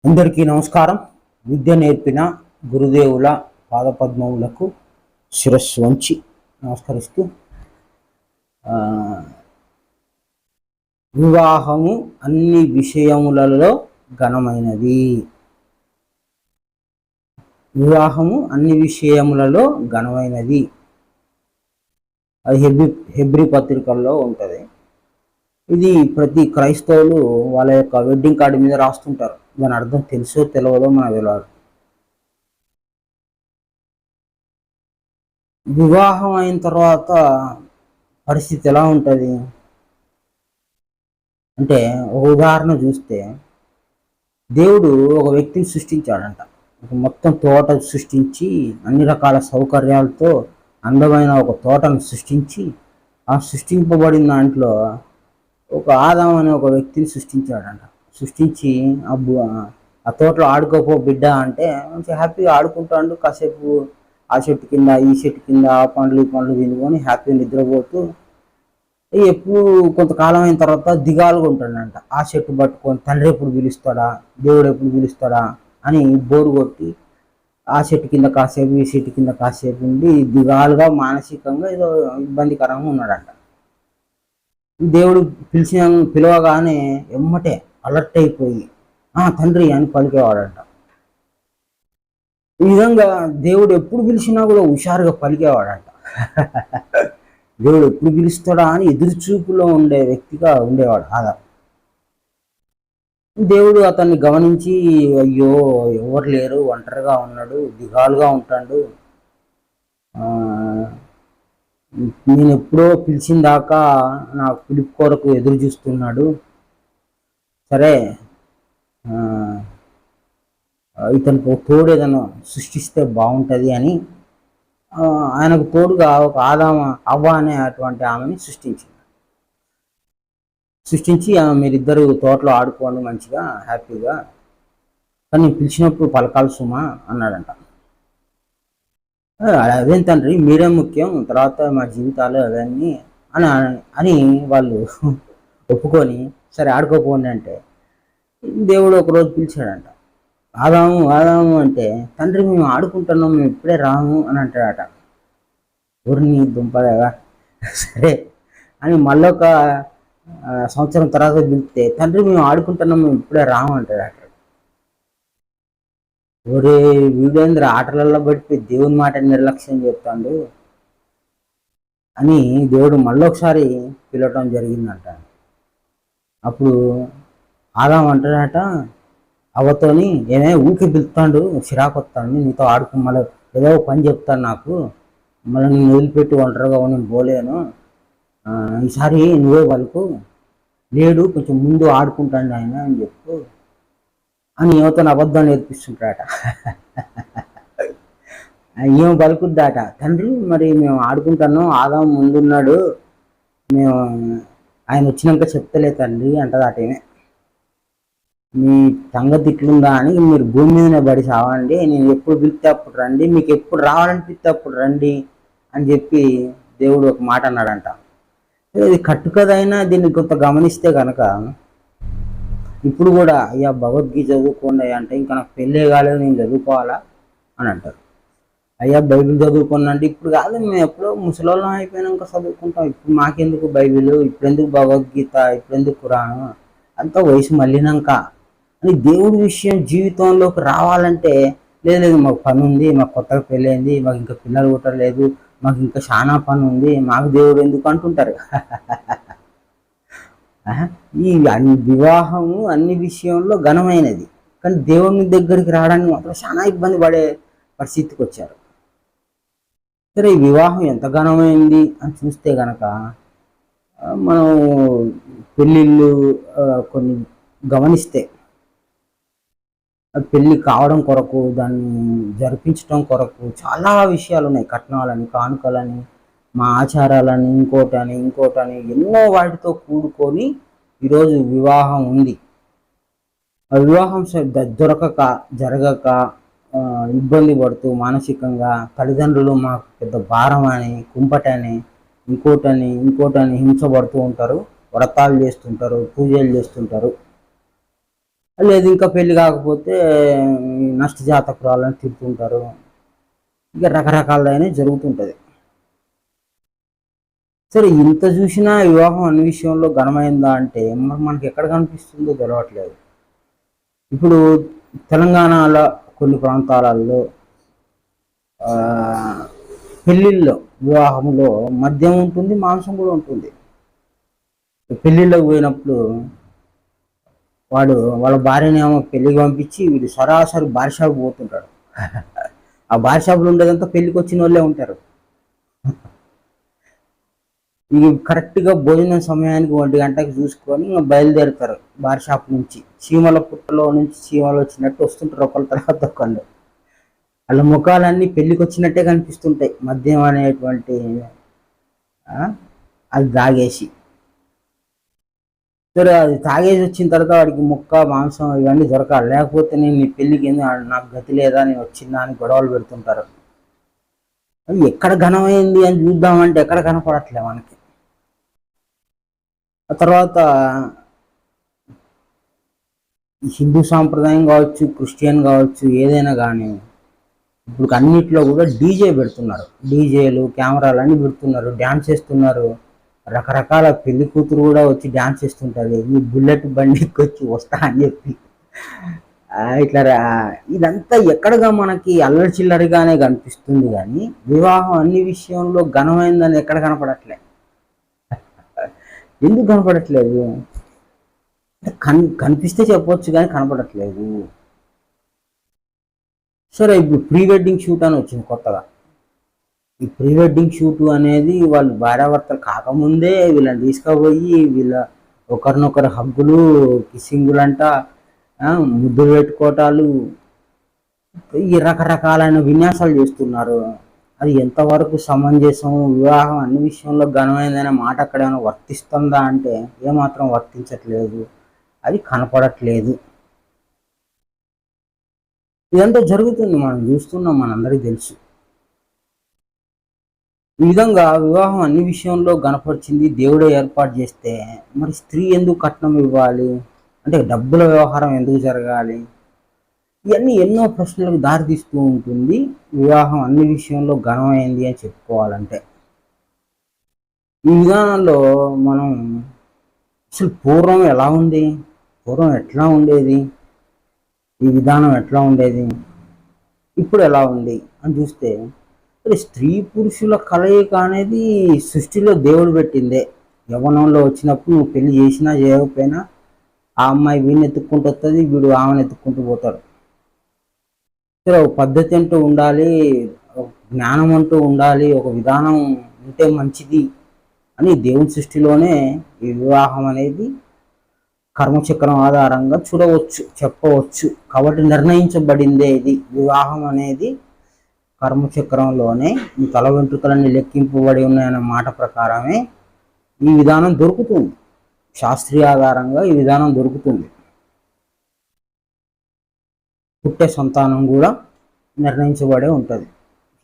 అందరికీ నమస్కారం. విద్య నేర్పిన గురుదేవుల పాదపద్మములకు శిరస్సు వంచి నమస్కరిస్తూ, వివాహము అన్ని విషయములలో ఘనమైనది. వివాహము అన్ని విషయములలో ఘనమైనది. అది హెబ్రీ పత్రికల్లో ఉంటుంది. ఇది ప్రతి క్రైస్తవులు వాళ్ళ యొక్క వెడ్డింగ్ కార్డు మీద రాస్తుంటారు. దాని అర్థం తెలుసో తెలియదో మనకు తెలియదు. వివాహం అయిన తర్వాత పరిస్థితి ఎలా ఉంటుంది అంటే, ఒక ఉదాహరణ చూస్తే, దేవుడు ఒక వ్యక్తిని సృష్టించాడంట. ఒక మొత్తం తోట సృష్టించి అన్ని రకాల సౌకర్యాలతో అందమైన ఒక తోటను సృష్టించి, ఆ సృష్టింపబడిన దాంట్లో ఒక ఆదాం అనే ఒక వ్యక్తిని సృష్టించాడంట. సృష్టించి ఆ తోటలో ఆడుకోపో బిడ్డ అంటే మంచిగా హ్యాపీగా ఆడుకుంటాడు. కాసేపు ఆ చెట్టు కింద ఈ చెట్టు కింద ఆ పండ్లు ఈ పండ్లు తినుకొని హ్యాపీగా నిద్రపోతూ, ఎప్పుడు కొంతకాలం అయిన తర్వాత దిగాలుగా ఉంటాడంట. ఆ చెట్టు పట్టుకొని తండ్రి ఎప్పుడు పిలుస్తాడా, దేవుడు ఎప్పుడు పిలుస్తాడా అని బోరు కొట్టి ఆ చెట్టు కింద కాసేపు ఈ చెట్టు కింద కాసేపు ఉండి దిగాలుగా మానసికంగా ఏదో ఇబ్బందికరంగా ఉన్నాడంట. దేవుడు పిలవగానే ఎమ్మటే అలర్ట్ అయిపోయి తండ్రి అని పలికేవాడంట. ఈ విధంగా దేవుడు ఎప్పుడు పిలిచినా కూడా హుషారుగా పలికేవాడంట. దేవుడు ఎప్పుడు పిలుస్తాడా అని ఎదురుచూపులో ఉండే వ్యక్తిగా ఉండేవాడు ఆదాం. దేవుడు అతన్ని గమనించి, అయ్యో ఎవరు లేరు, ఒంటరిగా ఉన్నాడు, దిగాలుగా ఉంటాడు, నేను ఎప్పుడో పిలిచిన దాకా నా పిలుపు కొరకు ఎదురు చూస్తున్నాడు, సరే ఇతనికి ఒక తోడు ఏదైనా సృష్టిస్తే బాగుంటుంది అని ఆయనకు తోడుగా ఒక అవ్వ అనే అటువంటి ఆమెని సృష్టించి మీరిద్దరు తోటలో ఆడుకోండి మంచిగా హ్యాపీగా, కానీ పిలిచినప్పుడు పలకాలు సుమా అన్నాడంట. అదేం తండ్రి, మీరే ముఖ్యం, తర్వాత మా జీవితాలు అవన్నీ అని వాళ్ళు ఒప్పుకొని సరే ఆడుకోపోండి అంటే, దేవుడు ఒకరోజు పిలిచాడంట. ఆదాము అంటే, తండ్రి మేము ఆడుకుంటున్నాం, మేము ఇప్పుడే రాము అని అంటాడట. ఊరిని దుంపదగా సరే అని మళ్ళొక సంవత్సరం తర్వాత పిలిస్తే, తండ్రి మేము ఆడుకుంటున్నాం, మేము ఇప్పుడే రాము అంటాడట. ఒరే వీడేంద్ర ఆటలలో పడిపోయి దేవుని మాట నిర్లక్ష్యం చెప్తాడు అని దేవుడు మళ్ళొకసారి పిలవటం జరిగిందంట. అప్పుడు ఆదాం అంటాడట అవ్వతోని, ఏమే ఊరికి పిలుస్తాడు, చిరాకు వస్తాడు, నీతో మళ్ళీ ఏదో పని చెప్తాను నాకు, మళ్ళీ నేను వదిలిపెట్టి ఒంటరిగా నేను పోలేను, ఈసారి నువ్వే పలుకు, లేడు కొంచెం ముందు ఆడుకుంటాడు ఆయన అని చెప్పు అని యువతను అబద్ధం నేర్పిస్తుంటాడట. ఏం పలుకుద్దాట, తండ్రి మరి మేము ఆడుకుంటాను, ఆదాం ముందున్నాడు, మేము ఆయన వచ్చినాక చెప్తలే తండ్రి అంటదాట. మీ సంగతి ఇట్లుందా అని మీరు భూమి మీదనే పడి సావండి, నేను ఎప్పుడు పిలిస్తే అప్పుడు రండి, మీకు ఎప్పుడు రావాలనిపిస్తే అప్పుడు రండి అని చెప్పి దేవుడు ఒక మాట అన్నాడంట. ఇది కట్టుకదైనా దీన్ని కొంత గమనిస్తే కనుక, ఇప్పుడు కూడా అయ్యా భగవద్గీత చదువుకోండి అంటే, ఇంకా నాకు పెళ్ళే కాలేదు, నేను చదువుకోవాలా అని అంటారు. అయ్యా బైబిల్ చదువుకోండి అంటే, ఇప్పుడు కాదు, మేము ఎప్పుడో ముసలోళ్ళం అయిపోయినాక చదువుకుంటాం, ఇప్పుడు మాకెందుకు బైబిల్, ఇప్పుడెందుకు భగవద్గీత, ఇప్పుడెందుకు ఖురాను, అంతా వయసు మళ్ళినాక అని దేవుడి విషయం జీవితంలోకి రావాలంటే, లేదు మాకు పని ఉంది, మాకు కొత్తగా పెళ్ళైంది, మాకు ఇంకా పిల్లలు పుట్టలేదు, మాకు ఇంకా చాలా పని ఉంది, మాకు దేవుడు ఎందుకు అంటుంటారు. ఈ వివాహము అన్ని విషయంలో ఘనమైనది, కానీ దేవుని దగ్గరికి రావడానికి మాత్రం చాలా ఇబ్బంది పడే పరిస్థితికి వచ్చారు. సరే ఈ వివాహం ఎంత ఘనమైంది అని చూస్తే కనుక, మనం పెళ్ళిళ్ళు కొన్ని గమనిస్తే, పెళ్ళి కావడం కొరకు, దాన్ని జరిపించడం కొరకు చాలా విషయాలు ఉన్నాయి. కట్నాలని, కానుకలని, మా ఆచారాలని, ఇంకోటని ఎన్నో వాటితో కూడుకొని ఈరోజు వివాహం ఉంది. ఆ వివాహం జరగక ఇబ్బంది పడుతూ మానసికంగా తల్లిదండ్రులు మాకు పెద్ద భారం అని, కుంపటని, ఇంకోటని హింసపడుతూ ఉంటారు. వ్రతాలు చేస్తుంటారు, పూజలు చేస్తుంటారు. లేదు ఇంకా పెళ్లి కాకపోతే నష్టజాతకురాలని తిడుతుంటారు. ఇక రకరకాలైన జరుగుతుంటది. సరే ఇంత చూసినా వివాహం అన్ని విషయంలో ఘనమైందా అంటే మరి మనకి ఎక్కడ కనిపిస్తుందో తెలవట్లేదు. ఇప్పుడు తెలంగాణలో కొన్ని ప్రాంతాలలో పెళ్ళిళ్ళలో వివాహంలో మద్యం ఉంటుంది, మాంసం కూడా ఉంటుంది. పెళ్ళిళ్ళకి పోయినప్పుడు వాళ్ళ భార్యని ఏమో పెళ్ళికి పంపించి వీడు సరాసరి బార్ షాప్ పోతుంటాడు. ఆ బార్ షాపులో ఉండేదంతా పెళ్ళికి వచ్చిన వాళ్ళే ఉంటారు. ఇక కరెక్ట్గా భోజనం సమయానికి 1 గంటకి చూసుకొని ఇంకా బయలుదేరుతారు బార్ షాప్ నుంచి. చీమల పుట్టలో నుంచి చీమలు వచ్చినట్టు వస్తుంటారు ఒకళ్ళ తర్వాత ఒకళ్ళు. వాళ్ళ ముఖాలన్నీ పెళ్ళికి వచ్చినట్టే కనిపిస్తుంటాయి మద్యం అనేటువంటి అది తాగేసి. సరే అది తాగేసి వచ్చిన తర్వాత వాడికి ముక్క మాంసం ఇవన్నీ దొరకాలి, లేకపోతే నేను నీ పెళ్ళికి నాకు గతి లేదా, నేను వచ్చిందా అని గొడవలు పెడుతుంటారు. అది ఎక్కడ ఘనమైంది అని చూద్దామంటే ఎక్కడ కనపడట్లే మనకి. ఆ తర్వాత హిందూ సాంప్రదాయం కావచ్చు, క్రిస్టియన్ కావచ్చు, ఏదైనా కానీ ఇప్పుడు అన్నిట్లో కూడా డీజే పెడుతున్నారు. డీజేలు కెమెరాలు అన్నీ పెడుతున్నారు, డ్యాన్స్ చేస్తున్నారు. రకరకాల పెళ్లి కూతురు కూడా వచ్చి డ్యాన్స్ చేస్తుంటుంది. ఈ బుల్లెట్ బండికి వచ్చి వస్తా అని చెప్పి ఇట్లా ఇదంతా ఎక్కడగా మనకి అల్లరి చిల్లరిగానే కనిపిస్తుంది, కానీ వివాహం అన్ని విషయంలో ఘనమైందని ఎక్కడ కనపడట్లే. ఎందుకు కనపడట్లేదు? కనిపిస్తే చెప్పొచ్చు కానీ కనపడట్లేదు. సరే ఇప్పుడు ప్రీ వెడ్డింగ్ షూట్ అని వచ్చింది కొత్తగా. ఈ ప్రీ వెడ్డింగ్ షూట్ అనేది వాళ్ళు భార్యాభర్తలు కాకముందే వీళ్ళని తీసుకుపోయి వీళ్ళ ఒకరినొకరు హగ్గులు, కిస్సింగులంట, ముద్దులు పెట్టుకోవటాలు, ఈ రకరకాలైన విన్యాసాలు చేస్తున్నారు. అది ఎంతవరకు సమంజసం? వివాహం అన్ని విషయంలో ఘనమైందనే మాట అక్కడ ఏమైనా వర్తిస్తుందా అంటే ఏమాత్రం వర్తించట్లేదు, అది కనపడట్లేదు. ఇదంతా జరుగుతుంది, మనం చూస్తున్నాం, మనందరికీ తెలుసు. ఈ విధంగా వివాహం అన్ని విషయంలో గణపరిచింది దేవుడే ఏర్పాటు చేస్తే మరి స్త్రీ ఎందుకు కట్నం ఇవ్వాలి, అంటే డబ్బుల వ్యవహారం ఎందుకు జరగాలి? ఇవన్నీ ఎన్నో ప్రశ్నలకు దారితీస్తూ ఉంటుంది వివాహం అన్ని విషయంలో ఘనమైంది అని చెప్పుకోవాలంటే. ఈ విధానంలో మనం అసలు పూర్వం ఎలా ఉంది, పూర్వం ఎట్లా ఉండేది, ఈ విధానం ఎట్లా ఉండేది, ఇప్పుడు ఎలా ఉంది అని చూస్తే స్త్రీ పురుషుల కలయిక అనేది సృష్టిలో దేవుడు పెట్టిందే. యవ్వనంలో వచ్చినప్పుడు నువ్వు పెళ్లి చేసినా చేయకపోయినా ఆ అమ్మాయి వీడిని ఎత్తుక్కుంటూ వస్తుంది, వీడు ఆమెను ఎత్తుక్కుంటూ పోతాడు. సరే ఒక పద్ధతి అంటూ ఉండాలి, ఒక జ్ఞానం అంటూ ఉండాలి, ఒక విధానం ఉంటే మంచిది అని దేవుని సృష్టిలోనే ఈ వివాహం అనేది కర్మచక్రం ఆధారంగా చూడవచ్చు, చెప్పవచ్చు. కాబట్టి నిర్ణయించబడిందే ఇది. వివాహం అనేది కర్మచక్రంలోనే ఈ తల వెంట్రుకలన్నీ లెక్కింపబడి ఉన్నాయన్న మాట ప్రకారమే ఈ విధానం దొరుకుతుంది. శాస్త్రీయ ఆధారంగా ఈ విధానం దొరుకుతుంది. పుట్టే సంతానం కూడా నిర్ణయించబడే ఉంటుంది.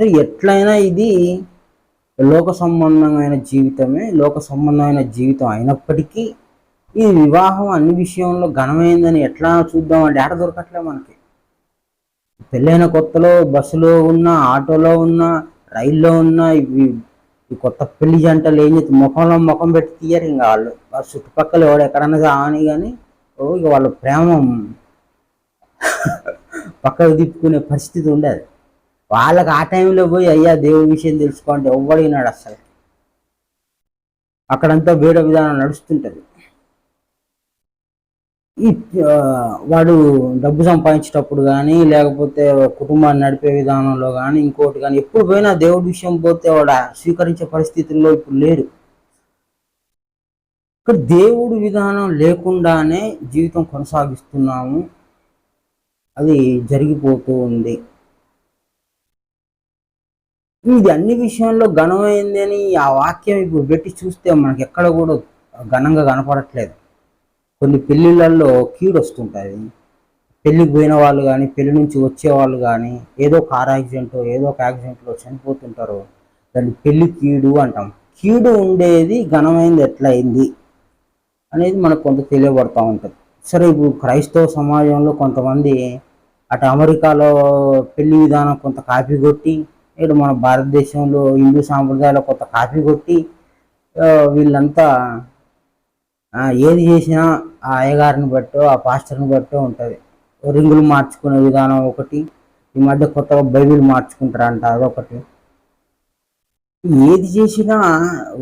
సో ఎట్లయినా ఇది లోక సంబంధమైన జీవితమే, లోక సంబంధమైన జీవితం అయినప్పటికీ ఈ వివాహం అన్ని విషయంలో ఘనమైందని ఎట్లా చూద్దామంటే ఆట దొరకట్లే మనకి. పెళ్ళైన కొత్తలో బస్సులో ఉన్నా, ఆటోలో ఉన్నా, రైల్లో ఉన్నా ఈ కొత్త పెళ్లి జంటలు ఏం చేస్తే ముఖంలో ముఖం పెట్టి తీయరు. ఇంకా వాళ్ళు చుట్టుపక్కల ఎవడు ఎక్కడన్నా కాని కానీ ఇక వాళ్ళ ప్రేమ పక్కకు తిప్పుకునే పరిస్థితి ఉండదు. వాళ్ళకి ఆ టైంలో పోయి అయ్యా దేవుడి విషయం తెలుసుకోండి ఎవ్వడినాడు అసలు. అక్కడంతా వేరే విధానం నడుస్తుంటుంది. ఈ వాడు డబ్బు సంపాదించేటప్పుడు కానీ లేకపోతే కుటుంబాన్ని నడిపే విధానంలో కానీ ఇంకోటి కానీ ఎప్పుడు పోయినా దేవుడి విషయం పోతే వాడు స్వీకరించే పరిస్థితుల్లో ఇప్పుడు లేరు. ఇక్కడ దేవుడి విధానం లేకుండానే జీవితం కొనసాగిస్తున్నాము, అది జరిగిపోతూ ఉంది. ఇది అన్ని విషయంలో ఘనమైంది అని ఆ వాక్యం ఇప్పుడు పెట్టి చూస్తే మనకి ఎక్కడ కూడా ఘనంగా కనపడట్లేదు. కొన్ని పెళ్ళిళ్ళల్లో కీడు వస్తుంటుంది. పెళ్ళికి పోయిన వాళ్ళు కానీ పెళ్లి నుంచి వచ్చేవాళ్ళు కానీ ఏదో కార్ యాక్సిడెంట్ ఏదో ఒక యాక్సిడెంట్లో చనిపోతుంటారు. దాన్ని పెళ్లి కీడు అంటాం. కీడు ఉండేది ఘనమైంది ఎట్లయింది అనేది మనకు కొంత తెలియబడతా ఉంటుంది. సరే, ఇప్పుడు క్రైస్తవ సమాజంలో కొంతమంది అటు అమెరికాలో పెళ్లి విధానం కొంత కాపీ కొట్టి, ఇటు మన భారతదేశంలో హిందూ సాంప్రదాయాలు కొంత కాపీ కొట్టి వీళ్ళంతా ఏది చేసినా ఆ అయ్యగారిని బట్టో ఆ పాస్టర్ని బట్టో ఉంటుంది. రింగులు మార్చుకునే విధానం ఒకటి, ఈ మధ్య కొత్తగా బైబిల్ మార్చుకుంటారంట అదొకటి. ఏది చేసినా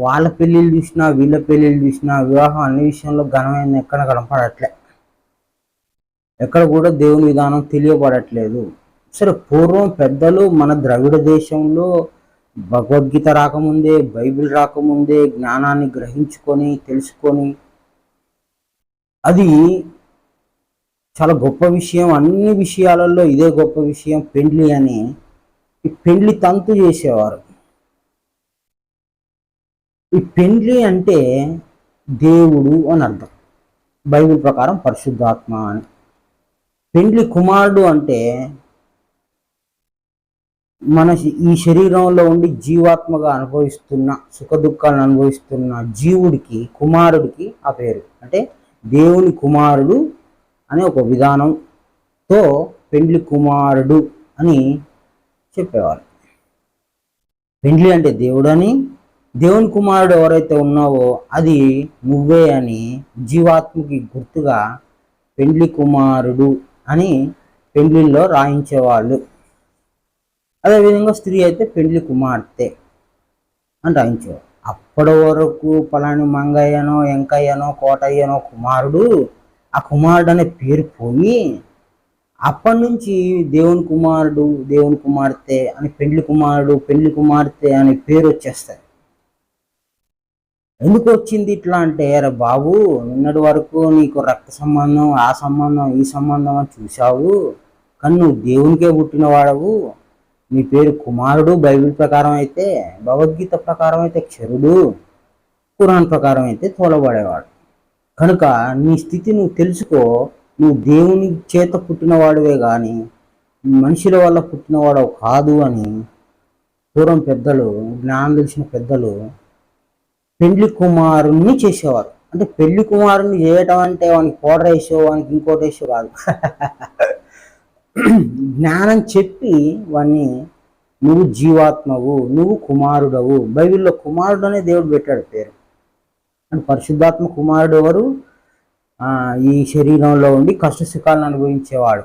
వాళ్ళ పెళ్ళిళ్ళు చూసినా వీళ్ళ పెళ్ళిళ్ళు చూసినా వివాహం అన్ని విషయంలో ఘనమైన ఎక్కడ కనపడట్లే, ఎక్కడ కూడా దేవుని విధానం తెలియబడట్లేదు. సరే, పూర్వం పెద్దలు మన ద్రవిడ దేశంలో భగవద్గీత రాకముందే, బైబిల్ రాకముందే జ్ఞానాన్ని గ్రహించుకొని తెలుసుకొని, అది చాలా గొప్ప విషయం. అన్ని విషయాలలో ఇదే గొప్ప విషయం పెండ్లి అని. ఈ పెండ్లి తంతు చేసేవారు. ఈ పెండ్లి అంటే దేవుడు అని అర్థం, బైబిల్ ప్రకారం పరిశుద్ధాత్మ అని. పెండ్లి కుమారుడు అంటే మన ఈ శరీరంలో ఉండి జీవాత్మగా అనుభవిస్తున్న సుఖ దుఃఖాలను అనుభవిస్తున్న జీవుడికి, కుమారుడికి ఆ పేరు. అంటే దేవుని కుమారుడు అనే ఒక విధానంతో పెండ్లి కుమారుడు అని చెప్పేవారు. పెండ్లి అంటే దేవుడని, దేవుని కుమారుడు ఎవరైతే ఉన్నావో అది నువ్వే అని జీవాత్మకి గుర్తుగా పెండ్లి కుమారుడు అని పెండ్లిల్లో రాయించేవాళ్ళు. అదేవిధంగా స్త్రీ అయితే పెండ్లి కుమార్తె అని రాయించేవారు. అప్పటి వరకు పలాని మంగయ్యనో ఎంకయ్యనో కోటయ్యనో కుమారుడు, ఆ కుమారుడు అనే పేరు పోయి అప్పటి నుంచి దేవుని కుమారుడు దేవుని కుమార్తె అని, పెండ్లి కుమారుడు పెండ్లి కుమార్తె అని పేరు వచ్చేస్తాయి. ఎందుకు వచ్చింది ఇట్లా అంటే, అరే బాబు, నిన్నటి వరకు నీకు రక్త సంబంధం ఆ సంబంధం ఈ సంబంధం అని చూసావు, కానీ నువ్వు దేవునికే పుట్టిన వాడవు. నీ పేరు కుమారుడు బైబిల్ ప్రకారం అయితే, భగవద్గీత ప్రకారం అయితే క్షరుడు, ఖురాన్ ప్రకారం అయితే తోలబడేవాడు. కనుక నీ స్థితి నువ్వు తెలుసుకో. నువ్వు దేవుని చేత పుట్టినవాడువే కానీ మనుషుల వల్ల పుట్టినవాడు కాదు అని పూర్వం పెద్దలు, జ్ఞానం తెలిసిన పెద్దలు పెండ్లి కుమారుణ్ణి చేసేవారు. అంటే పెళ్లి కుమారుణ్ణి చేయటం అంటే వానికి పౌడర్ వేసో వానికి ఇంకోటి వేసో కాదు. జ్ఞానం చెప్పి వాణ్ణి నువ్వు జీవాత్మవు, నువ్వు కుమారుడవు. బైబిల్లో కుమారుడు అనే దేవుడు పెట్టాడు పేరు. అంటే పరిశుద్ధాత్మ కుమారుడు ఎవరు? ఈ శరీరంలో ఉండి కష్ట సుఖాలను అనుభవించేవాడు.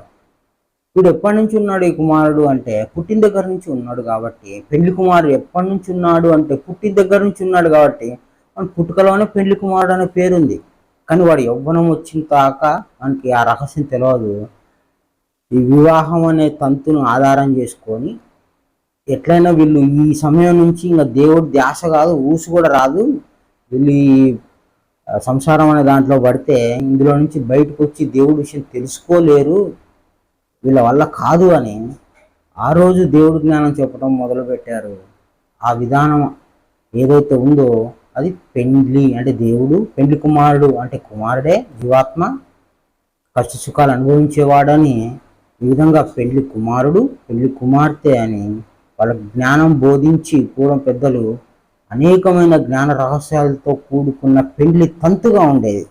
వీడు ఎప్పటి నుంచి ఉన్నాడు ఈ కుమారుడు అంటే పుట్టిన దగ్గర నుంచి ఉన్నాడు కాబట్టి. పెళ్లి కుమారుడు ఎప్పటి నుంచి ఉన్నాడు అంటే పుట్టిన దగ్గర నుంచి ఉన్నాడు కాబట్టి మన పుట్టుకలోనే పెళ్లి కుమారుడు అనే పేరుంది. కానీ వాడు యవ్వనం వచ్చిన దాకా మనకి ఆ రహస్యం తెలియదు. ఈ వివాహం అనే తంతును ఆధారం చేసుకొని ఎట్లయినా వీళ్ళు ఈ సమయం నుంచి ఇంకా దేవుడి ధ్యాస కాదు, ఊసు కూడా రాదు, వీళ్ళు ఈ సంసారం అనే దాంట్లో పడితే ఇందులో నుంచి బయటకు వచ్చి దేవుడి విషయం తెలుసుకోలేరు, వీళ్ళ వల్ల కాదు అని ఆ రోజు దేవుడి జ్ఞానం చెప్పడం మొదలుపెట్టారు. ఆ విధానం ఏదైతే ఉందో అది పెండ్లి అంటే దేవుడు, పెండ్లి కుమారుడు అంటే కుమారుడే జీవాత్మ, కష్ట సుఖాలు అనుభవించేవాడని. ఈ విధంగా పెళ్లి కుమారుడు పెళ్లి కుమార్తె అని వాళ్ళ జ్ఞానం బోధించి పూర్వం పెద్దలు అనేకమైన జ్ఞాన రహస్యాలతో కూడుకున్న పెండ్లి తంతుగా ఉండేది.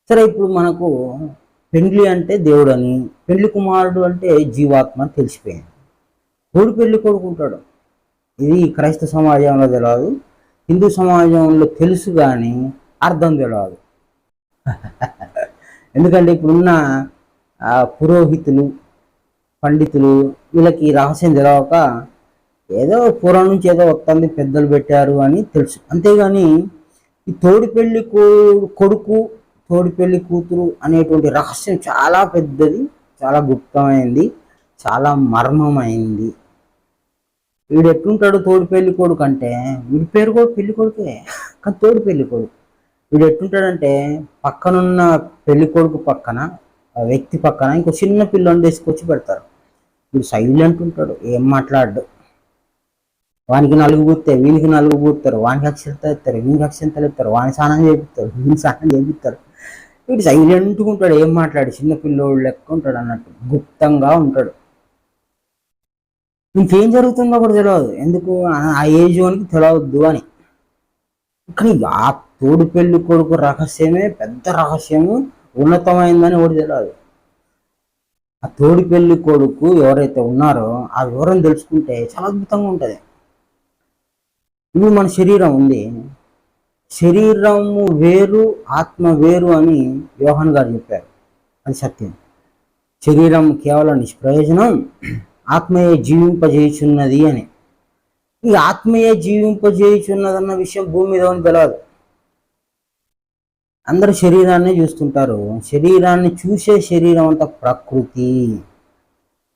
సరే, ఇప్పుడు మనకు పెండ్లి అంటే దేవుడని, పెళ్లి కుమారుడు అంటే జీవాత్మ అని తెలిసిపోయింది. కోడి పెళ్లి కొడుకుంటాడు, ఇది క్రైస్తవ సమాజంలో తెలియదు, హిందూ సమాజంలో తెలుసు కానీ అర్థం తెలియదు. ఎందుకంటే ఇప్పుడున్న పురోహితులు పండితులు వీళ్ళకి ఈ రహస్యం తెలవక ఏదో పూర్వం నుంచి ఏదో వస్తుంది పెద్దలు పెట్టారు అని తెలుసు. అంతేగాని ఈ తోడి పెళ్లి కొడుకు తోడి పెళ్లి కూతురు అనేటువంటి రహస్యం చాలా పెద్దది, చాలా గుప్తమైంది, చాలా మర్మమైంది. వీడు ఎట్లుంటాడు తోడి పెళ్లి కొడుకు అంటే, వీడి పేరు కూడా పెళ్లి కొడుకే కానీ తోడి పెళ్లి కొడుకు. వీడు ఎట్లుంటాడంటే పక్కనున్న పెళ్లి కొడుకు పక్కన వ్యక్తి పక్కన ఇంకో చిన్న పిల్లని తీసుకొచ్చి పెడతారు. వీడు సైలెంట్ ఉంటాడు, ఏం మాట్లాడు. వానికి నలుగు పూస్తే వీనికి నలుగు పూస్తారు, వానికి అక్షంతలు ఎత్తారు వీనికి అక్షంతలు ఎత్తారు, వాని స్నానం చేపిస్తారు వీనికి స్నానం చేపిస్తారు. వీడు సైలెంట్గా ఉంటాడు, ఏం మాట్లాడు, చిన్న పిల్లోడు లెక్క ఉంటాడు అన్నట్టు, గుప్తంగా ఉంటాడు. ఇంకేం జరుగుతుందో కూడా తెలియదు. ఎందుకు? ఆ ఏజ్ వానికి తెలియవద్దు అని. కానీ తోడు పెళ్లి కొడుకు రహస్యమే పెద్ద రహస్యము, ఉన్నతమైందని ఒకటి తెలియదు. ఆ తోడు పెళ్లి కొడుకు ఎవరైతే ఉన్నారో ఆ వివరం తెలుసుకుంటే చాలా అద్భుతంగా ఉంటుంది. ఇప్పుడు మన శరీరం ఉంది, శరీరము వేరు ఆత్మ వేరు అని యోహాన్ గారు చెప్పారు. అది సత్యం. శరీరం కేవలం నిష్ప్రయోజనం, ఆత్మయే జీవింపజేయుచున్నది అని. ఈ ఆత్మయే జీవింపజేయుచున్నదన్న విషయం భూమి మీద అని తెలియదు. అందరూ శరీరాన్ని చూస్తుంటారు. శరీరాన్ని చూసే శరీరం అంతా ప్రకృతి,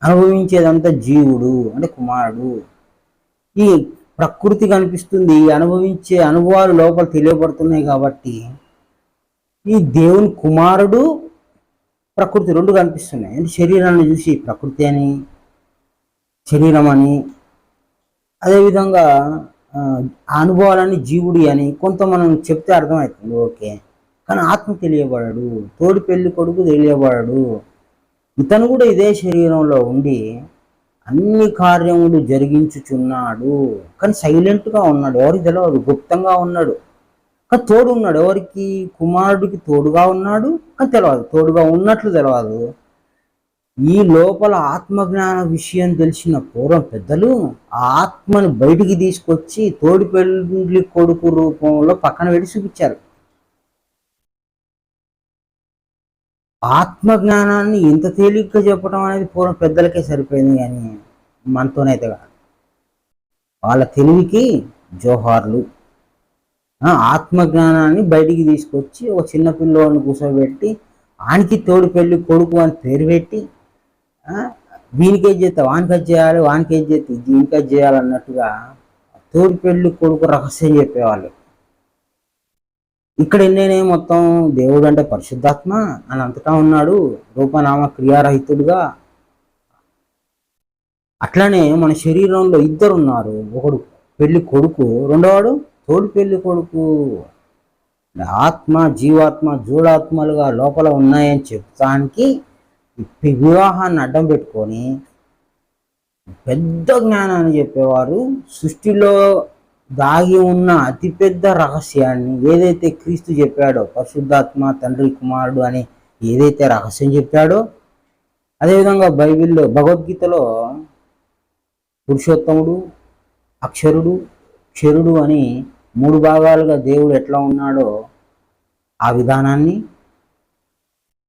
అనుభవించేదంతా జీవుడు అంటే కుమారుడు. ఈ ప్రకృతి కనిపిస్తుంది, అనుభవించే అనుభవాలు లోపల తెలియబడుతున్నాయి. కాబట్టి ఈ దేవుని కుమారుడు ప్రకృతి రెండు కనిపిస్తున్నాయి. అంటే శరీరాన్ని చూసి ప్రకృతి అని, శరీరం అని, అదేవిధంగా ఆ అనుభవాలన్నీ జీవుడి అని కొంత మనం చెప్తే అర్థమవుతుంది, ఓకే. కానీ ఆత్మ తెలియబడడు, తోడి పెళ్లి కొడుకు తెలియబడడు. ఇతను కూడా ఇదే శరీరంలో ఉండి అన్ని కార్యములు జరిగించుచున్నాడు, కానీ సైలెంట్గా ఉన్నాడు, ఎవరికి తెలియదు, గుప్తంగా ఉన్నాడు. కానీ తోడు ఉన్నాడు, ఎవరికి? కుమారుడికి తోడుగా ఉన్నాడు, కానీ తెలియదు, తోడుగా ఉన్నట్లు తెలియదు. ఈ లోపల ఆత్మజ్ఞాన విషయం తెలిసిన పూర్వం పెద్దలు ఆ ఆత్మని బయటికి తీసుకొచ్చి తోడి పెళ్లి కొడుకు రూపంలో పక్కన పెట్టి చూపించారు. ఆత్మజ్ఞానాన్ని ఇంత తేలిగ్గా చెప్పడం అనేది పూర్వం పెద్దలకే సరిపోయింది, కానీ మనతోనైతే కాదు. వాళ్ళ తెలివికి జోహార్లు. ఆత్మజ్ఞానాన్ని బయటికి తీసుకొచ్చి ఒక చిన్న పిల్లోని కూర్చోబెట్టి వానికి తోడు పెళ్లి కొడుకు అని పేరు పెట్టి వీనికేజ్ చేస్తే వానికేజ్ చేయాలి, వానికేజ్ చేస్తే దీనికేజ్ చేయాలన్నట్టుగా తోడు పెళ్లి కొడుకు రహస్యం చెప్పేవాళ్ళు. ఇక్కడ ఎన్నైనా మొత్తం దేవుడు అంటే పరిశుద్ధాత్మ అని అంతటా ఉన్నాడు, రూపనామ క్రియారహితుడుగా. అట్లానే మన శరీరంలో ఇద్దరు ఉన్నారు, ఒకడు పెళ్లి కొడుకు, రెండోవాడు తోడు పెళ్లి కొడుకు. ఆత్మ జీవాత్మ జూడాత్మలుగా లోపల ఉన్నాయని చెప్తానికి వివాహాన్ని అడ్డం పెట్టుకొని పెద్ద జ్ఞానాన్ని చెప్పేవారు. సృష్టిలో దాగి ఉన్న అతిపెద్ద రహస్యాన్ని ఏదైతే క్రీస్తు చెప్పాడో, పరిశుద్ధాత్మ తండ్రి కుమారుడు అని ఏదైతే రహస్యం చెప్పాడో, అదేవిధంగా బైబిల్లో భగవద్గీతలో పురుషోత్తముడు, అక్షరుడు, క్షరుడు అని 3 భాగాలుగా దేవుడు ఎట్లా ఉన్నాడో ఆ విధానాన్ని,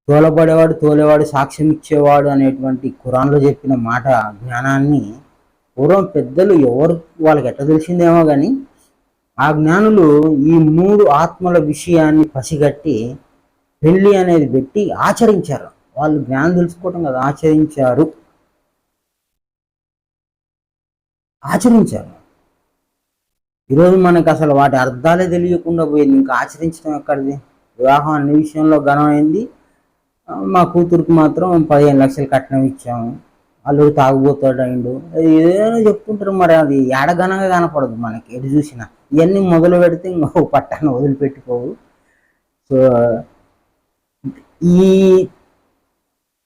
తోలబడేవాడు తోలేవాడు సాక్ష్యం ఇచ్చేవాడు అనేటువంటి ఖురాన్లో చెప్పిన మాట జ్ఞానాన్ని పూర్వం పెద్దలు ఎవరు వాళ్ళకి ఎట్లా తెలిసిందేమో కానీ ఆ జ్ఞానులు ఈ 3 ఆత్మల విషయాన్ని పసిగట్టి పెళ్ళి అనేది పెట్టి ఆచరించారు. వాళ్ళు జ్ఞానం తెలుసుకోవటం కదా, ఆచరించారు. ఈరోజు మనకు అసలు వాటి అర్థాలే తెలియకుండా పోయింది, ఇంకా ఆచరించడం ఎక్కడిది? వివాహం అన్ని విషయంలో ఘనమైంది. మా కూతురికి మాత్రం 15 లక్షలు కట్నం ఇచ్చాము, అల్లుడు తాగుబోతాడు అయిండు, ఏదైనా చెప్తుంటారు. మరి అది ఏడఘనంగా కనపడదు మనకి ఎటు చూసినా. ఇవన్నీ మొదలు పెడితే ఇంకో పట్టాన్ని వదిలిపెట్టుకోవు. సో ఈ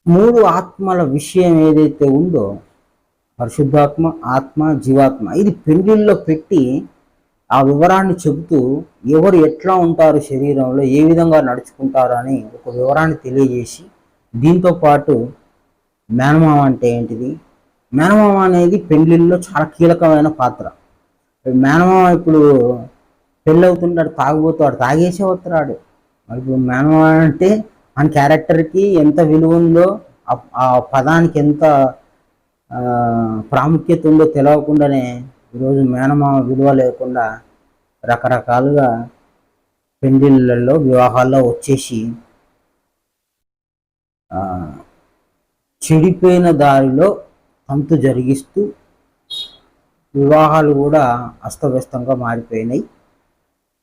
3 ఆత్మల విషయం ఏదైతే ఉందో, పరిశుద్ధాత్మ, ఆత్మ, జీవాత్మ, ఇది పెండిల్లో పెట్టి ఆ వివరాన్ని చెబుతూ ఎవరు ఎట్లా ఉంటారు, శరీరంలో ఏ విధంగా నడుచుకుంటారు అని ఒక వివరాన్ని తెలియజేసి, దీంతో పాటు మేనమామ అంటే ఏంటిది, మేనమామ అనేది పెళ్ళిళ్ళలో చాలా కీలకమైన పాత్ర. మేనమామ ఇప్పుడు పెళ్ళి అవుతుంటాడు, తాగుబోతాడు, తాగేసే వస్తున్నాడు. మరి ఇప్పుడు మేనమామ అంటే మన క్యారెక్టర్కి ఎంత విలువ ఉందో, ఆ పదానికి ఎంత ప్రాముఖ్యత ఉందో తెలియకుండానే ఈరోజు మేనమామ విలువ లేకుండా రకరకాలుగా పెళ్ళిళ్ళల్లో వివాహాల్లో వచ్చేసి చెడిపోయిన దారిలో తంతు జరిగిస్తూ వివాహాలు కూడా అస్తవ్యస్తంగా మారిపోయినాయి.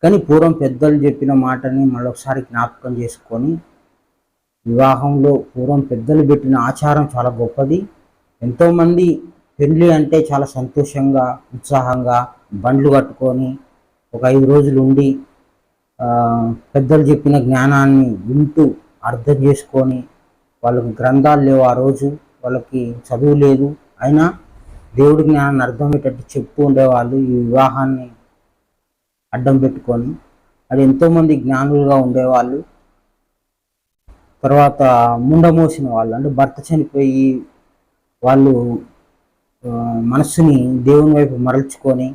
కానీ పూర్వం పెద్దలు చెప్పిన మాటని మళ్ళొకసారి జ్ఞాపకం చేసుకొని, వివాహంలో పూర్వం పెద్దలు పెట్టిన ఆచారం చాలా గొప్పది. ఎంతోమంది పెళ్ళి అంటే చాలా సంతోషంగా ఉత్సాహంగా బండ్లు కట్టుకొని ఒక 5 రోజులు ఉండి పెద్దలు చెప్పిన జ్ఞానాన్ని వింటూ అర్థం చేసుకొని, వాళ్ళకి గ్రంథాలు లేవు ఆ రోజు, వాళ్ళకి చదువు లేదు, అయినా దేవుడి జ్ఞానాన్ని అర్థమయ్యేటట్టు చెప్తూ ఉండేవాళ్ళు. ఈ వివాహాన్ని అడ్డం పెట్టుకొని అది ఎంతోమంది జ్ఞానులుగా ఉండేవాళ్ళు. తర్వాత ముండమోసిన వాళ్ళు, అంటే భర్త చనిపోయి వాళ్ళు మనస్సుని దేవుని వైపు మరల్చుకొని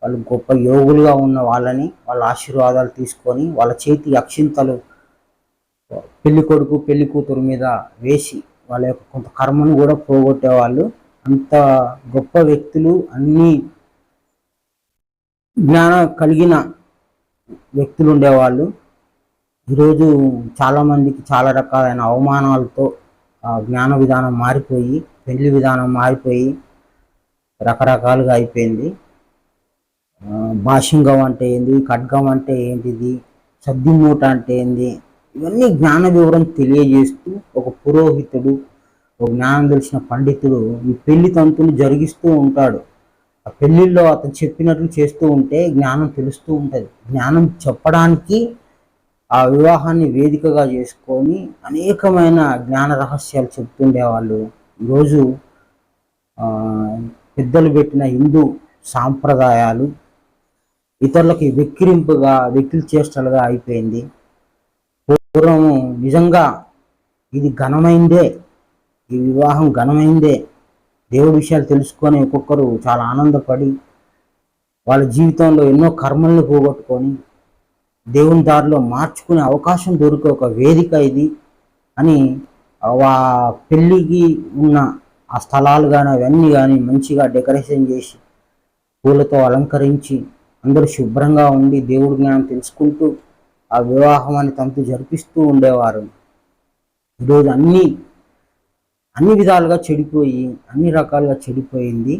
వాళ్ళు గొప్ప యోగులుగా ఉన్న వాళ్ళని వాళ్ళ ఆశీర్వాదాలు తీసుకొని వాళ్ళ చేతి అక్షింతలు పెళ్లి కొడుకు పెళ్లి కూతురు మీద వేసి వాళ్ళ యొక్క కొంత కర్మను కూడా పోగొట్టేవాళ్ళు. అంత గొప్ప వ్యక్తులు, అన్ని జ్ఞానం కలిగిన వ్యక్తులు ఉండేవాళ్ళు. ఈరోజు చాలామందికి చాలా రకాలైన అవమానాలతో జ్ఞాన విధానం మారిపోయి, పెళ్లి విధానం మారిపోయి రకరకాలుగా అయిపోయింది. భాషింగం అంటే ఏంది, ఖడ్గం అంటే ఏంటిది, సద్దిమూట అంటే ఏంది, ఇవన్నీ జ్ఞాన వివరం తెలియజేస్తూ ఒక పురోహితుడు, ఒక జ్ఞానం తెలిసిన పండితుడు ఈ పెళ్లి తంతుని జరిగిస్తూ ఉంటాడు. ఆ పెళ్లిల్లో అతను చెప్పినట్లు చేస్తూ ఉంటే జ్ఞానం తెలుస్తూ ఉంటుంది. జ్ఞానం చెప్పడానికి ఆ వివాహాన్ని వేదికగా చేసుకొని అనేకమైన జ్ఞాన రహస్యాలు చెప్తుండేవాళ్ళు. ఈరోజు పెద్దలు పెట్టిన హిందూ సాంప్రదాయాలు ఇతరులకి వెక్కిరింపుగా, వెక్కిలి చేష్టలుగా అయిపోయింది. పూర్వము నిజంగా ఇది ఘనమైందే, ఈ వివాహం ఘనమైందే, దేవుడి విషయాలు తెలుసుకొని ఒక్కొక్కరు చాలా ఆనందపడి వాళ్ళ జీవితంలో ఎన్నో కర్మల్ని పోగొట్టుకొని దేవుని దారిలో మార్చుకునే అవకాశం దొరికే ఒక వేదిక ఇది అని పెళ్ళికి ఉన్న ఆ స్థలాలు కానీ అవన్నీ కానీ మంచిగా డెకరేషన్ చేసి పూలతో అలంకరించి అందరూ శుభ్రంగా ఉండి దేవుడి జ్ఞానం తెలుసుకుంటూ ఆ వివాహం అని తంతు జరిపిస్తూ ఉండేవారు. ఈరోజు అన్ని విధాలుగా చెడిపోయి, అన్ని రకాలుగా చెడిపోయింది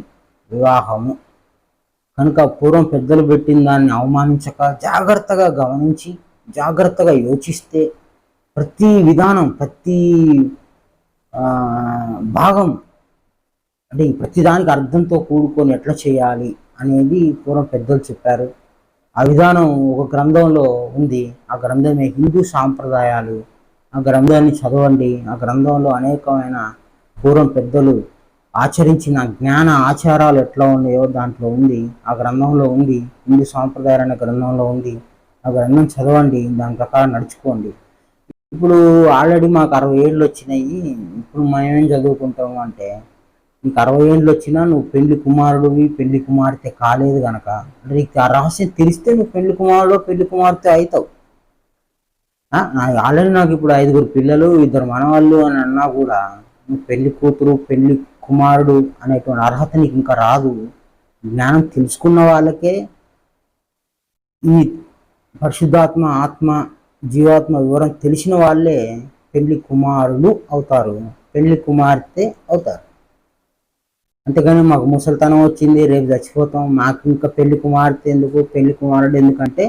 వివాహము. కనుక పూర్వం పెద్దలు పెట్టిన దాన్ని అవమానించక జాగ్రత్తగా గమనించి జాగ్రత్తగా యోచిస్తే ప్రతి విధానం, ప్రతి భాగం, అంటే ప్రతిదానికి అర్థంతో కూడుకొని ఎట్లా చేయాలి అనేది పూర్వం పెద్దలు చెప్పారు. ఆ విధానం ఒక గ్రంథంలో ఉంది. ఆ గ్రంథమే హిందూ సాంప్రదాయాలు. ఆ గ్రంథాన్ని చదవండి. ఆ గ్రంథంలో అనేకమైన పూర్వం పెద్దలు ఆచరించిన జ్ఞాన ఆచారాలు ఎట్లా ఉన్నాయో దాంట్లో ఉంది. ఆ గ్రంథంలో ఉంది. హిందూ సాంప్రదాయాలు అనే గ్రంథంలో ఉంది. ఆ గ్రంథం చదవండి, దాని ప్రకారం నడుచుకోండి. ఇప్పుడు ఆల్రెడీ మాకు 60 ఏళ్ళు వచ్చినాయి, ఇప్పుడు మేమేం చదువుకుంటాము అంటే, నీకు 60 ఏళ్ళు వచ్చినా నువ్వు పెళ్లి కుమారుడివి, పెళ్లి కుమార్తె కాలేదు కనుక, అంటే నీకు ఆ రహస్యం తెలిస్తే నువ్వు పెళ్లి కుమారుడు పెళ్లి కుమార్తె అవుతావు. ఆల్రెడీ నాకు ఇప్పుడు 5 పిల్లలు 2 మనవాళ్ళు అని అన్నా కూడా నువ్వు పెళ్లి కూతురు పెళ్లి కుమారుడు అనేటువంటి అర్హత నీకు ఇంకా రాదు. జ్ఞానం తెలుసుకున్న వాళ్ళకే ఈ పరిశుద్ధాత్మ, ఆత్మ, జీవాత్మ వివరం తెలిసిన వాళ్ళే పెళ్లి కుమారులు అవుతారు, పెళ్లి కుమార్తె అవుతారు. అంతేగాని మాకు ముసలితనం వచ్చింది, రేపు చచ్చిపోతాం, మాకు ఇంకా పెళ్లి కుమార్తె ఎందుకు, పెళ్లి కుమారుడు ఎందుకంటే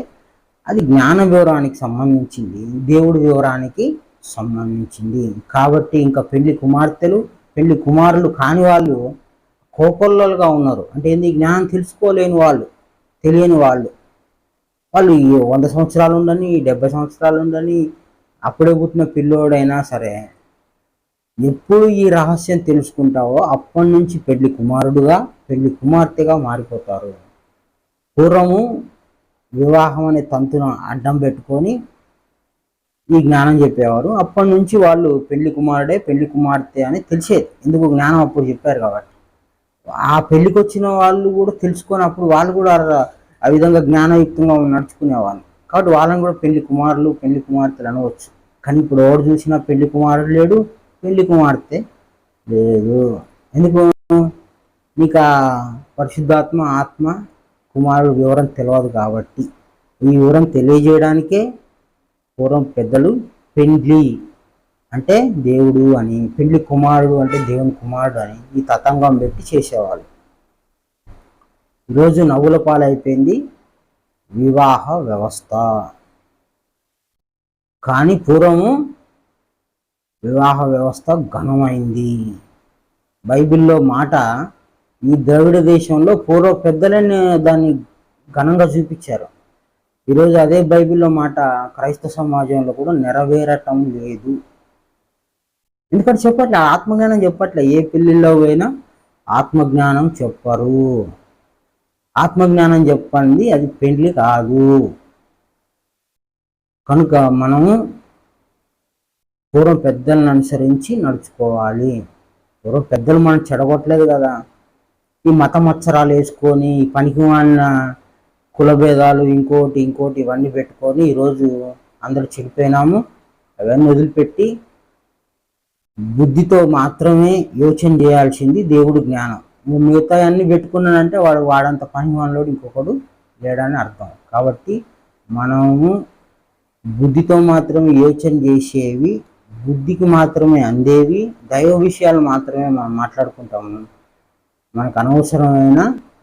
అది జ్ఞాన వివరానికి సంబంధించింది, దేవుడి వివరానికి సంబంధించింది. కాబట్టి ఇంకా పెళ్లి కుమార్తెలు పెళ్లి కుమారులు కాని వాళ్ళు కోకొల్లలుగా ఉన్నారు. అంటే ఏంది, జ్ఞానం తెలుసుకోలేని వాళ్ళు, తెలియని వాళ్ళు 100 సంవత్సరాలు ఉండని, 70 సంవత్సరాలు ఉండని, అప్పుడే పుట్టిన పిల్లోడైనా సరే ఎప్పుడు ఈ రహస్యం తెలుసుకుంటావో అప్పటి నుంచి పెళ్లి కుమారుడుగా పెళ్లి కుమార్తెగా మారిపోతారు. పూర్వము వివాహం అనే తంతును అడ్డం పెట్టుకొని ఈ జ్ఞానం చెప్పేవారు. అప్పటి నుంచి వాళ్ళు పెళ్లి కుమారుడే పెళ్లి కుమార్తె అని తెలిసేది. ఎందుకు, జ్ఞానం అప్పుడు చెప్పారు కాబట్టి. ఆ పెళ్లికి వచ్చిన వాళ్ళు కూడా తెలుసుకొని అప్పుడు వాళ్ళు కూడా ఆ విధంగా జ్ఞానయుక్తంగా నడుచుకునేవాళ్ళు. కాబట్టి వాళ్ళని కూడా పెళ్లి కుమారులు పెళ్లి కుమార్తెలు అనవచ్చు. కానీ ఇప్పుడు ఎవరు చూసినా పెళ్లి కుమారుడు లేడు, పెళ్లి కుమార్తె లేదు. ఎందుకు, నీకు ఆ పరిశుద్ధాత్మ, ఆత్మ, కుమారుడు వివరం తెలియదు కాబట్టి. ఈ వివరం తెలియజేయడానికే పూర్వం పెద్దలు పెండ్లి అంటే దేవుడు అని, పెళ్లి కుమారుడు అంటే దేవుని కుమారుడు అని ఈ తతంగం పెట్టి చేసేవాళ్ళు. ఈరోజు నవ్వుల పాలైపోయింది వివాహ వ్యవస్థ. కానీ పూర్వము వివాహ వ్యవస్థ ఘనమైంది. బైబిల్లో మాట ఈ ద్రవిడ దేశంలో పూర్వ పెద్దలని దాన్ని ఘనంగా చూపించారు. ఈరోజు అదే బైబిల్లో మాట క్రైస్తవ సమాజంలో కూడా నెరవేరటం లేదు. ఎందుకంటే చెప్పట్లే, ఆత్మజ్ఞానం చెప్పట్లే. ఏ పెళ్ళిళ్ళలో పోయినా ఆత్మజ్ఞానం చెప్పరు. ఆత్మజ్ఞానం చెప్పండి, అది పెళ్లి కాదు. కనుక మనము పూర్వం పెద్దలను అనుసరించి నడుచుకోవాలి. పూర్వం పెద్దలు మనం చెడగొట్టలేదు కదా. ఈ మత మత్సరాలు వేసుకొని ఈ పనికి మాలిన కులభేదాలు ఇంకోటి ఇవన్నీ పెట్టుకొని ఈరోజు అందరూ చెడిపోయినాము. అవన్నీ వదిలిపెట్టి బుద్ధితో మాత్రమే యోచన చేయాల్సింది దేవుడు జ్ఞానం. మిగతా అన్ని పెట్టుకున్నానంటే వాడంత పని మనలోడు ఇంకొకడు లేడని అర్థం. కాబట్టి మనము బుద్ధితో మాత్రమే యోచన చేసేవి, బుద్ధికి మాత్రమే అందేవి, దైవ విషయాలు మాత్రమే మనం మాట్లాడుకుంటాము. మనకు అనవసరమైన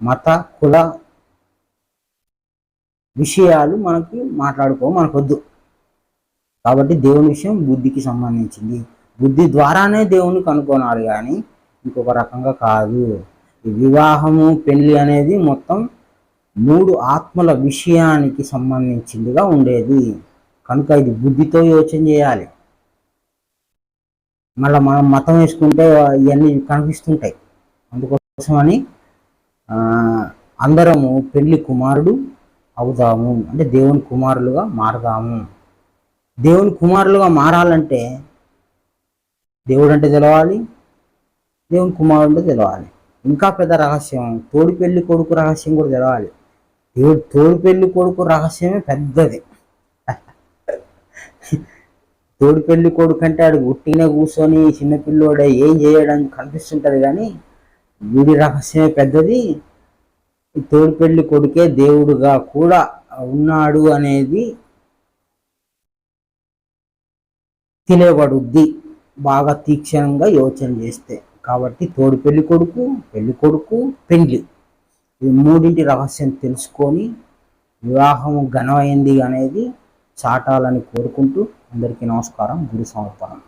మత కుల విషయాలు మనకొద్దు. కాబట్టి దేవుని విషయం బుద్ధికి సంబంధించింది. బుద్ధి ద్వారానే దేవుని కనుగొనాలి, కానీ ఇంకొక రకంగా కాదు. ఈ వివాహము పెళ్లి అనేది మొత్తం 3 ఆత్మల విషయానికి సంబంధించిందిగా ఉండేది. కనుక ఇది బుద్ధితో యోచన చేయాలి. మళ్ళీ మనం మతం వేసుకుంటే ఇవన్నీ కనిపిస్తుంటాయి. అందుకోసమని అందరము పెళ్లి కుమారుడు అవుదాము, అంటే దేవుని కుమారులుగా మారదాము. దేవుని కుమారులుగా మారాలంటే దేవుడు అంటే తెలవాలి, దేవుని కుమారుడు తెలవాలి. ఇంకా పెద్ద రహస్యం తోడి పెళ్లి కొడుకు రహస్యం కూడా తెలవాలి. దేవుడు తోడి పెళ్లి కొడుకు రహస్యమే పెద్దది. తోడి పెళ్లి కొడుకు అంటే ఆడు ఉట్టినే కూర్చొని చిన్నపిల్లోడే ఏం చేయడానికి కనిపిస్తుంటది, కానీ వీడి రహస్యమే పెద్దది. తోడి పెళ్లి కొడుకే దేవుడుగా కూడా ఉన్నాడు అనేది తెలియబడుద్ది బాగా తీక్షణంగా యోచన చేస్తే. కాబట్టి తోడు పెళ్లి కొడుకు పెళ్లి, ఈ 3 రహస్యం తెలుసుకొని వివాహము ఘనమైంది అనేది చాటాలని కోరుకుంటూ అందరికీ నమస్కారం. గురు సమర్పణం.